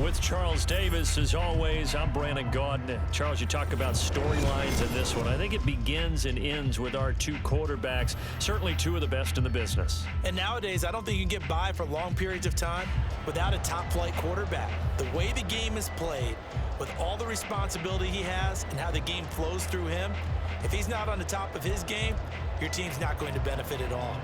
With Charles Davis, as always, I'm Brandon Gaudin. Charles, you talk about storylines in this one. I think it begins and ends with our two quarterbacks, certainly two of the best in the business. And nowadays, I don't think you can get by for long periods of time without a top-flight quarterback. The way the game is played, with all the responsibility he has and how the game flows through him, if he's not on the top of his game, your team's not going to benefit at all.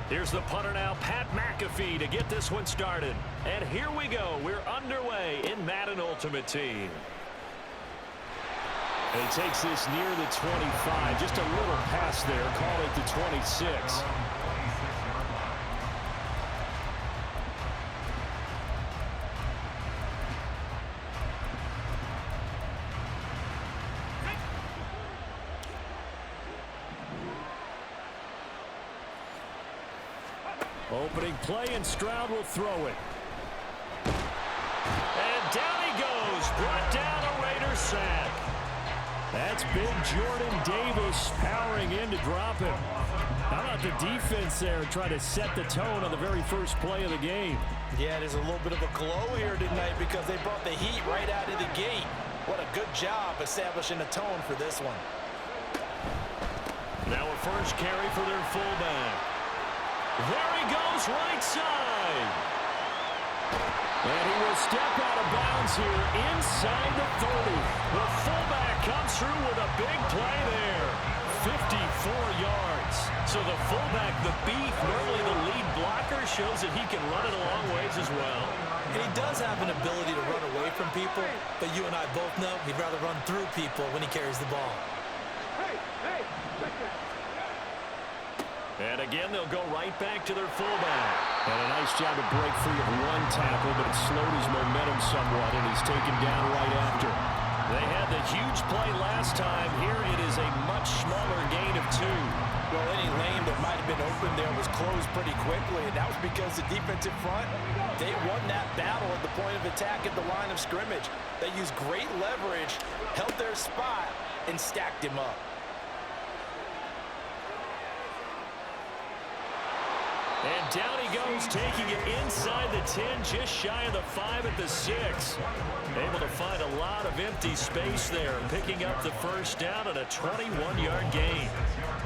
Here's the punter now, Pat McAfee, to get this one started. And here we go. We're underway in Madden Ultimate Team. And he takes this near the 25. Just a little pass there. Call it the 26. Opening play, and Stroud will throw it. And down he goes. Brought down a Raiders sack. That's big Jordan Davis powering in to drop him. How about the defense there trying to set the tone on the very first play of the game? Yeah, there's a little bit of a glow here tonight because they brought the heat right out of the gate. What a good job establishing a tone for this one. Now a first carry for their fullback. There he goes, right side. And he will step out of bounds here inside the 30. The fullback comes through with a big play there. 54 yards. So the fullback, the beef, normally the lead blocker, shows that he can run it a long ways as well. And he does have an ability to run away from people, but you and I both know he'd rather run through people when he carries the ball. And again, they'll go right back to their fullback. And a nice job to break free of one tackle, but it slowed his momentum somewhat, and he's taken down right after. They had the huge play last time. Here it is a much smaller gain of 2. Well, any lane that might have been open there was closed pretty quickly, and that was because the defensive front, they won that battle at the point of attack at the line of scrimmage. They used great leverage, held their spot, and stacked him up. And down he goes, taking it inside the 10, just shy of the 5 at the 6. Able to find a lot of empty space there, picking up the first down and a 21-yard gain.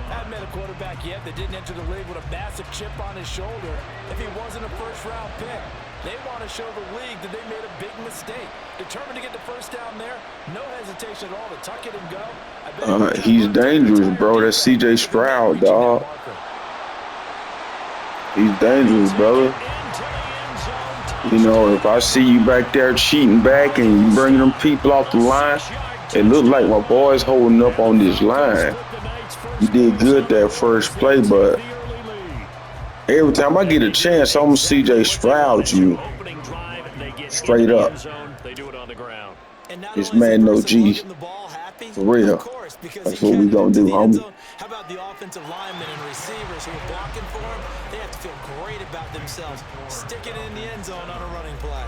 Haven't met a quarterback yet that didn't enter the league with a massive chip on his shoulder. If he wasn't a first-round pick, they want to show the league that they made a big mistake. Determined to get the first down there, no hesitation at all to tuck it and go. He's dangerous, bro. That's C.J. Stroud, dog. He's dangerous, brother. You know, if I see you back there cheating back and you bringing them people off the line, it looked like my boy's holding up on this line. He did good that first play, but every time I get a chance, I'm going to C.J. Stroud you straight up. This man no G. For real. That's what we going to do, homie. How about the offensive linemen and receivers who are blocking for him? They have to feel great about themselves. Sticking it in the end zone on a running play.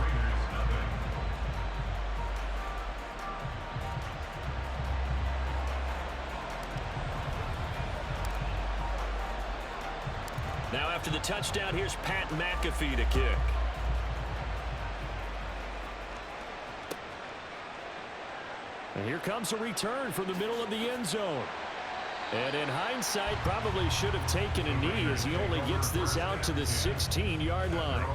Now after the touchdown, here's Pat McAfee to kick. And here comes a return from the middle of the end zone. And in hindsight, probably should have taken a knee as he only gets this out to the 16-yard line.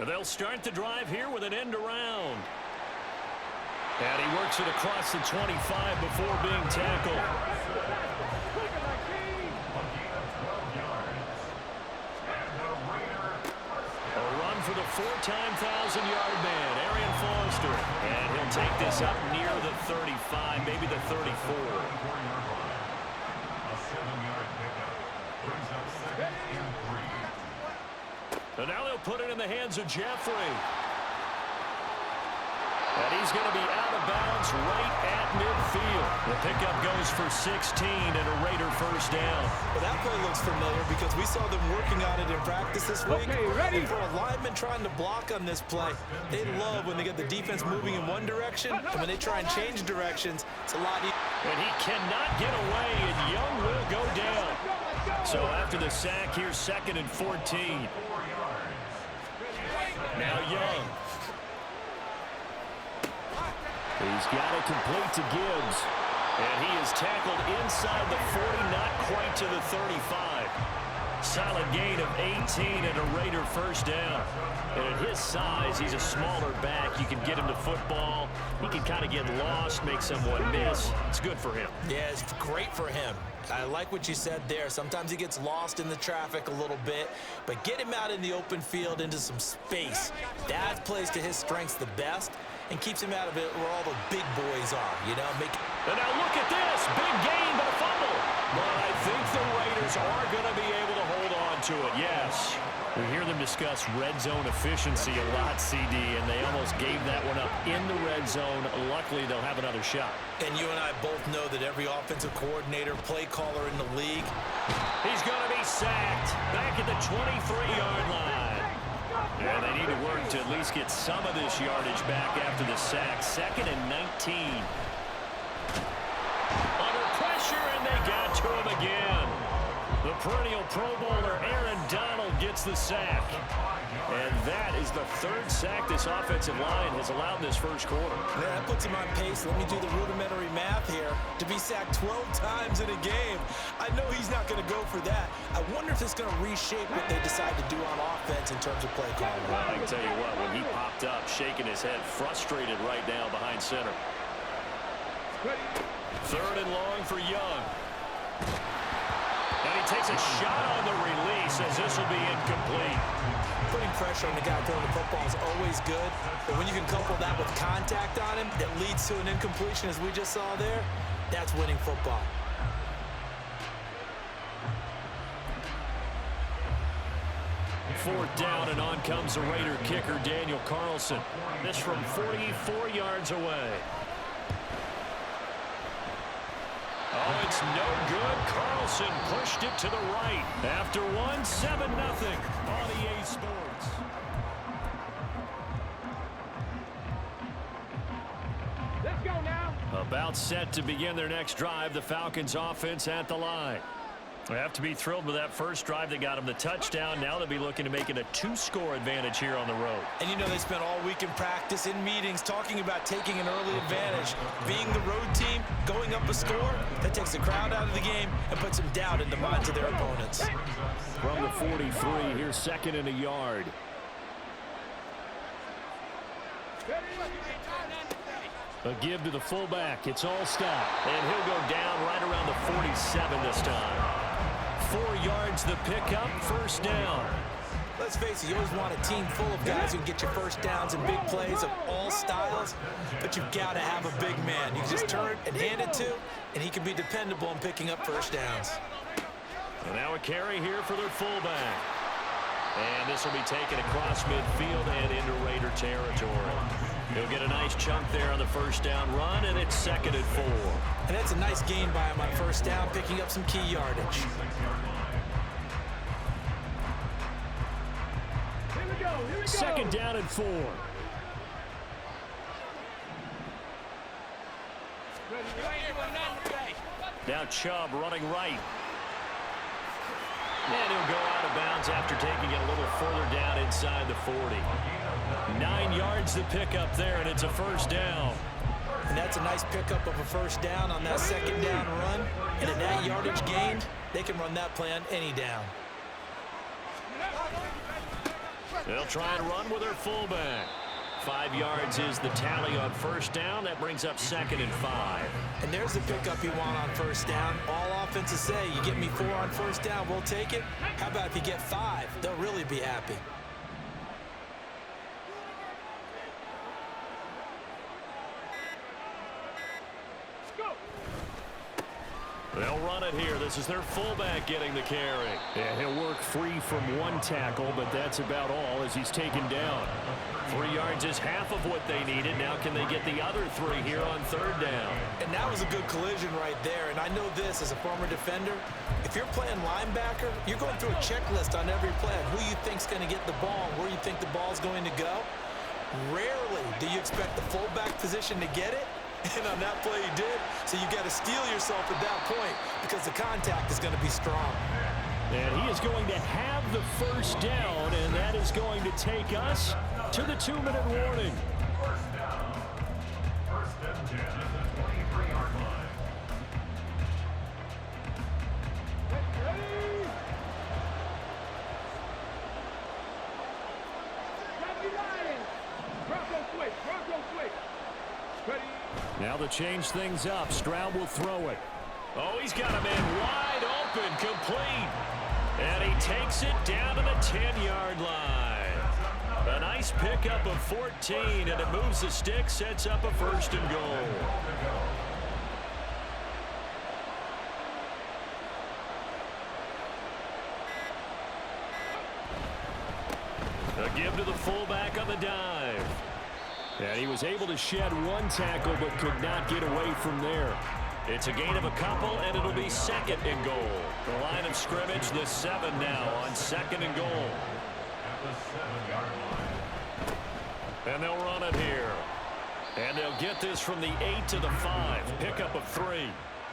And they'll start the drive here with an end around. And he works it across the 25 before being tackled. A run for the four-time 1,000-yard man, Arian Foster. And he'll take this up near the 35, maybe the 34. And now they'll put it in the hands of Jeffrey. And he's going to be out of bounds right at midfield. The pickup goes for 16 and a Raider first down. Well, that play looks familiar because we saw them working on it in practice this week. Okay, ready? And for a lineman trying to block on this play, they love when they get the defense moving in one direction, and when they try and change directions, it's a lot easier. And he cannot get away, and Young will go down. So after the sack, here's 2nd and 14. Now Young. He's got it complete to Gibbs. And he is tackled inside the 40, not quite to the 35. Solid gain of 18 and a Raider first down. And at his size, he's a smaller back. You can get him to football. He can kind of get lost, make someone miss. It's good for him. Yeah, it's great for him. I like what you said there. Sometimes he gets lost in the traffic a little bit, but get him out in the open field into some space. That plays to his strengths the best and keeps him out of it where all the big boys are, you know. And now look at this. Big gain, but a fumble. But I think the Raiders are going to be able to hold on to it, yes. We hear them discuss red zone efficiency a lot, CD, and they almost gave that one up in the red zone. Luckily, they'll have another shot. And you and I both know that every offensive coordinator, play caller in the league, he's going to be sacked back at the 23-yard line. And they need to work to at least get some of this yardage back after the sack. 2nd and 19. Under pressure, and they got to him again. The perennial Pro Bowler Aaron Donald gets the sack. And that is the 3rd sack this offensive line has allowed in this first quarter. Yeah, that puts him on pace. Let me do the rudimentary math here. To be sacked 12 times in a game, I know he's not going to go for that. I wonder if it's going to reshape what they decide to do on offense in terms of play calling. Well, I can tell you what, when he popped up, shaking his head, frustrated right now behind center. 3rd and long for Young. And he takes a shot on the release as this will be incomplete. Putting pressure on the guy throwing the football is always good, but when you can couple that with contact on him that leads to an incompletion, as we just saw there, that's winning football. Fourth down, and on comes the Raider kicker, Daniel Carlson. This from 44 yards away. Oh, it's no good. Carlson pushed it to the right. After one, 7-0 on EA Sports. Let's go now. About set to begin their next drive, the Falcons offense at the line. They have to be thrilled with that first drive that got them the touchdown. Now they'll be looking to make it a 2-score advantage here on the road. And you know they spent all week in practice, in meetings, talking about taking an early advantage. Being the road team, going up a score, that takes the crowd out of the game and puts some doubt in the minds of their opponents. From the 43, here's 2nd and a yard. A give to the fullback. It's all stop. And he'll go down right around the 47 this time. 4 yards the pickup, first down. Let's face it, you always want a team full of guys who can get you first downs and big plays of all styles, but you've got to have a big man. You can just turn and hand it to, and he can be dependable in picking up first downs. And now a carry here for their fullback. And this will be taken across midfield and into Raider territory. He'll get a nice chunk there on the first down run, and it's 2nd and 4. And that's a nice gain by him on first down, picking up some key yardage. Here we go. 2nd down and 4. Now Chubb running right. And he'll go out of bounds after taking it a little further down inside the 40. 9 yards to pick up there, and it's a first down. And that's a nice pickup of a first down on that 2nd down run. And at that yardage gained, they can run that play on any down. They'll try and run with their fullback. 5 yards is the tally on first down. That brings up 2nd and 5. And there's the pickup you want on first down. All offenses say, you get me 4 on first down, we'll take it. How about if you get 5? They'll really be happy. They'll run it here. This is their fullback getting the carry. Yeah, he'll work free from 1 tackle, but that's about all as he's taken down. 3 yards is half of what they needed. Now can they get the other 3 here on 3rd down? And that was a good collision right there. And I know this as a former defender. If you're playing linebacker, you're going through a checklist on every play on who you think's going to get the ball and where you think the ball's going to go. Rarely do you expect the fullback position to get it. And on that play he did. So you got to steel yourself at that point because the contact is going to be strong. And he is going to have the first down, and that is going to take us to the 2-minute warning. First down. First and 10 at the 23-yard line. Now to change things up, Stroud will throw it. Oh, he's got a man wide open, complete. And he takes it down to the 10-yard line. A nice pickup of 14, and it moves the stick, sets up a 1st and goal. A give to the fullback on the dive. And he was able to shed 1 tackle, but could not get away from there. It's a gain of a couple, and it'll be 2nd and goal. The line of scrimmage, the 7 now on 2nd and goal. At the 7-yard line. And they'll run it here. And they'll get this from the 8 to the 5. Pickup of 3.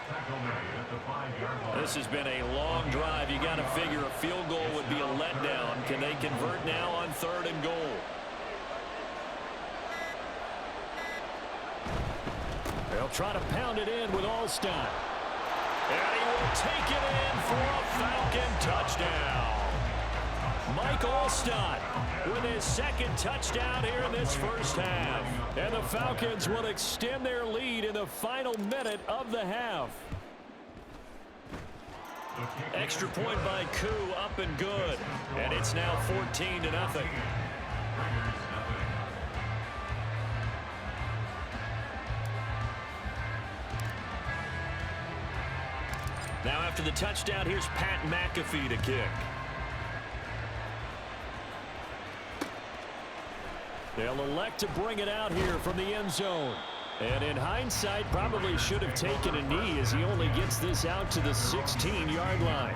Tackle made at the 5-yard line. This has been a long drive. You got to figure a field goal would be a letdown. Can they convert now on 3rd and goal? They'll try to pound it in with Alstott. And he will take it in for a Falcon touchdown. Mike Alstott with his 2nd touchdown here in this first half. And the Falcons will extend their lead in the final minute of the half. Extra point by Koo, up and good. And it's now 14-0. Now after the touchdown, here's Pat McAfee to kick. They'll elect to bring it out here from the end zone. And in hindsight, probably should have taken a knee as he only gets this out to the 16-yard line.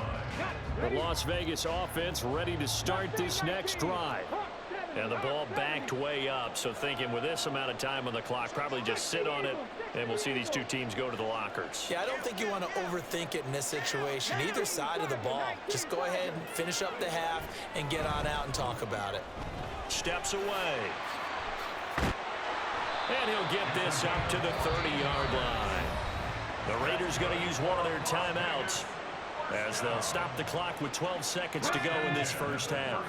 The Las Vegas offense ready to start this next drive. And the ball backed way up, so thinking with this amount of time on the clock, probably just sit on it, and we'll see these two teams go to the lockers. Yeah, I don't think you want to overthink it in this situation. Either side of the ball. Just go ahead and finish up the half and get on out and talk about it. Steps away. And he'll get this up to the 30-yard line. The Raiders going to use one of their timeouts as they'll stop the clock with 12 seconds to go in this first half.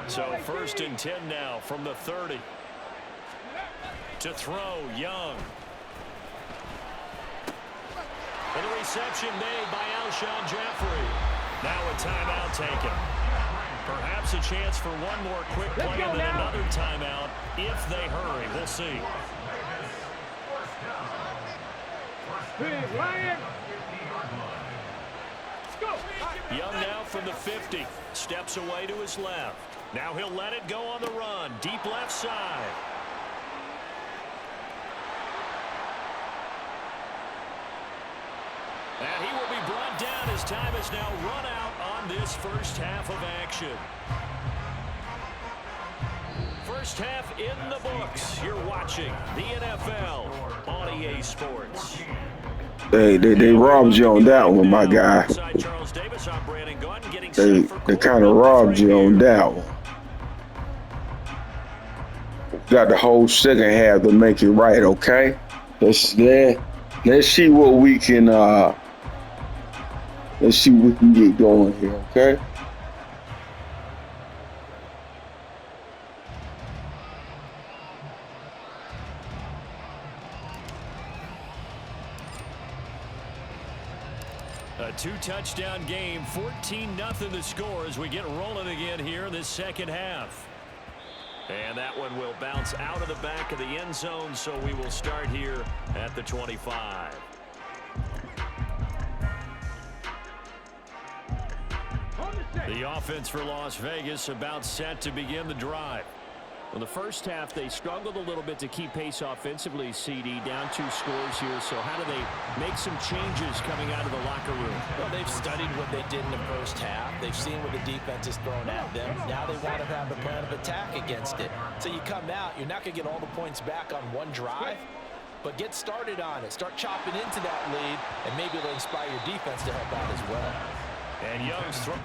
So 1st and 10 now from the 30. To throw, Young. And the reception made by Alshon Jeffrey. Now a timeout taken. Perhaps a chance for one more quick play and then another timeout if they hurry. We'll see. Young now from the 50. Steps away to his left. Now he'll let it go on the run. Deep left side. And he will be brought down as time is now run out on this first half of action. First half in the books. You're watching the NFL on EA Sports. They robbed you on that one, my guy. They kind of robbed you on that one. Got the whole second half to make it right, okay? Let's see what we can get going here, okay? A two-touchdown game, 14-0 the score as we get rolling again here in this second half. And that one will bounce out of the back of the end zone, so we will start here at the 25. The offense for Las Vegas about set to begin the drive. In the first half, they struggled a little bit to keep pace offensively, CD, down 2 scores here. So how do they make some changes coming out of the locker room? Well, they've studied what they did in the first half. They've seen what the defense has thrown at them. Now they want to have a plan of attack against it. So you come out, you're not going to get all the points back on one drive, but get started on it. Start chopping into that lead, and maybe it'll inspire your defense to help out as well. And Young's throw.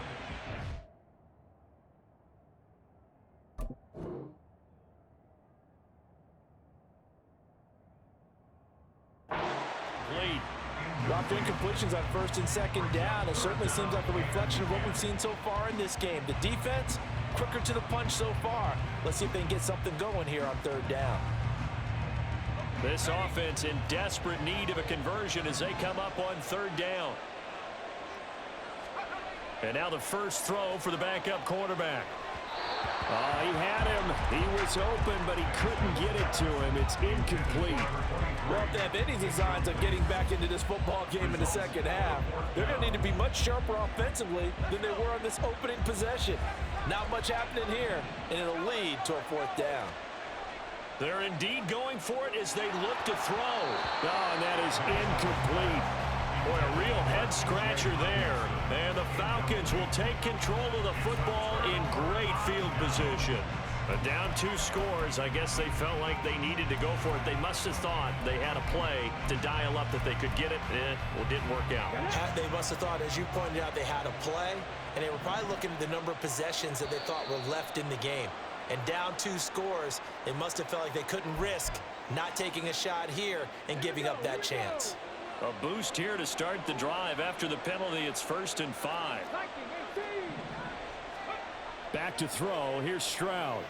Dropped incompletions on 1st and 2nd down. It certainly seems like a reflection of what we've seen so far in this game. The defense, quicker to the punch so far. Let's see if they can get something going here on 3rd down. This offense in desperate need of a conversion as they come up on 3rd down. And now the first throw for the backup quarterback. He had him. He was open, but he couldn't get it to him. It's incomplete. Well, if they have any designs of getting back into this football game in the second half, they're going to need to be much sharper offensively than they were on this opening possession. Not much happening here, and it'll lead to a 4th down. They're indeed going for it as they look to throw. And that is incomplete. Boy, a real head-scratcher there. And the Falcons will take control of the football in great field position. Down 2 scores. I guess they felt like they needed to go for it. They must have thought they had a play to dial up that they could get it. Well, it didn't work out. They must have thought, as you pointed out, they had a play, and they were probably looking at the number of possessions that they thought were left in the game. And down 2 scores, they must have felt like they couldn't risk not taking a shot here and giving up that chance. A boost here to start the drive. After the penalty, it's 1st and 5. Back to throw. Here's Stroud.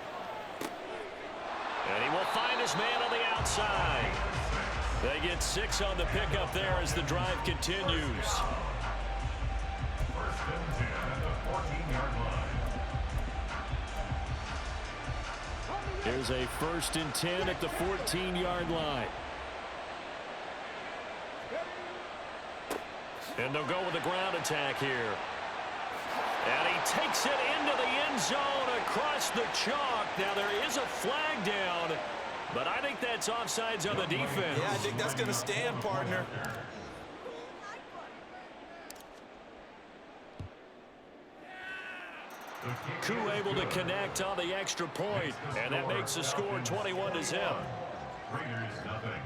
And he will find his man on the outside. They get 6 on the pickup there as the drive continues. 1st and 10 at the 14-yard line. Here's a 1st and 10 at the 14-yard line. And they'll go with a ground attack here. And he takes it into the end zone across the chalk. Now there is a flag down, but I think that's offsides on the defense. Yeah, I think that's going to stand, partner. Koo able to connect on the extra point, and that makes the score 21-0. Raiders nothing.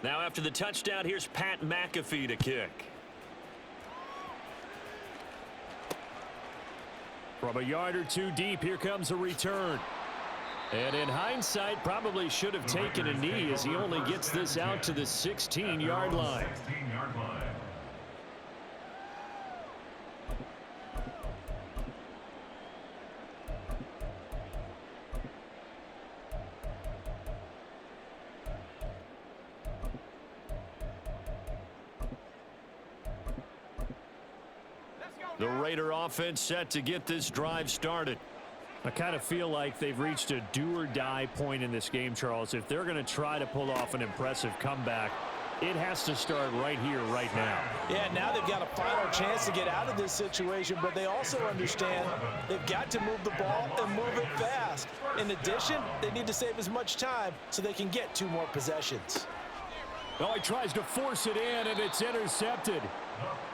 Now after the touchdown, here's Pat McAfee to kick. From a yard or 2 deep, here comes a return. And in hindsight, probably should have taken a knee as he only gets this out to the 16-yard line. 16-yard line. The Raider offense set to get this drive started. I kind of feel like they've reached a do-or-die point in this game, Charles. If they're going to try to pull off an impressive comeback, it has to start right here, right now. Yeah, now they've got a final chance to get out of this situation, but they also understand they've got to move the ball and move it fast. In addition, they need to save as much time so they can get 2 more possessions. Oh, he tries to force it in, and it's intercepted.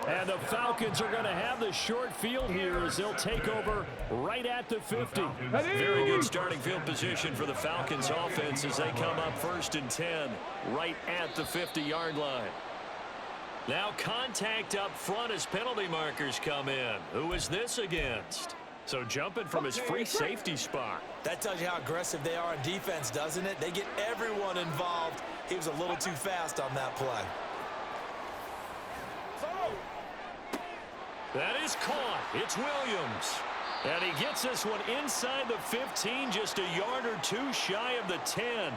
And the Falcons are going to have the short field here as they'll take over right at the 50. Very good starting field position for the Falcons offense as they come up 1st and 10 right at the 50-yard line. Now contact up front as penalty markers come in. Who is this against? So jumping from his free safety spot. That tells you how aggressive they are on defense, doesn't it? They get everyone involved. He was a little too fast on that play. That is caught. It's Williams. And he gets this one inside the 15, just a yard or 2 shy of the 10.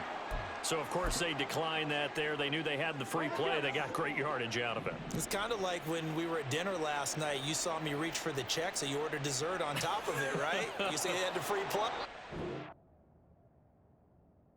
So, of course, they declined that there. They knew they had the free play. They got great yardage out of it. It's kind of like when we were at dinner last night. You saw me reach for the check, so you ordered dessert on top of it, right? You say you had the free play.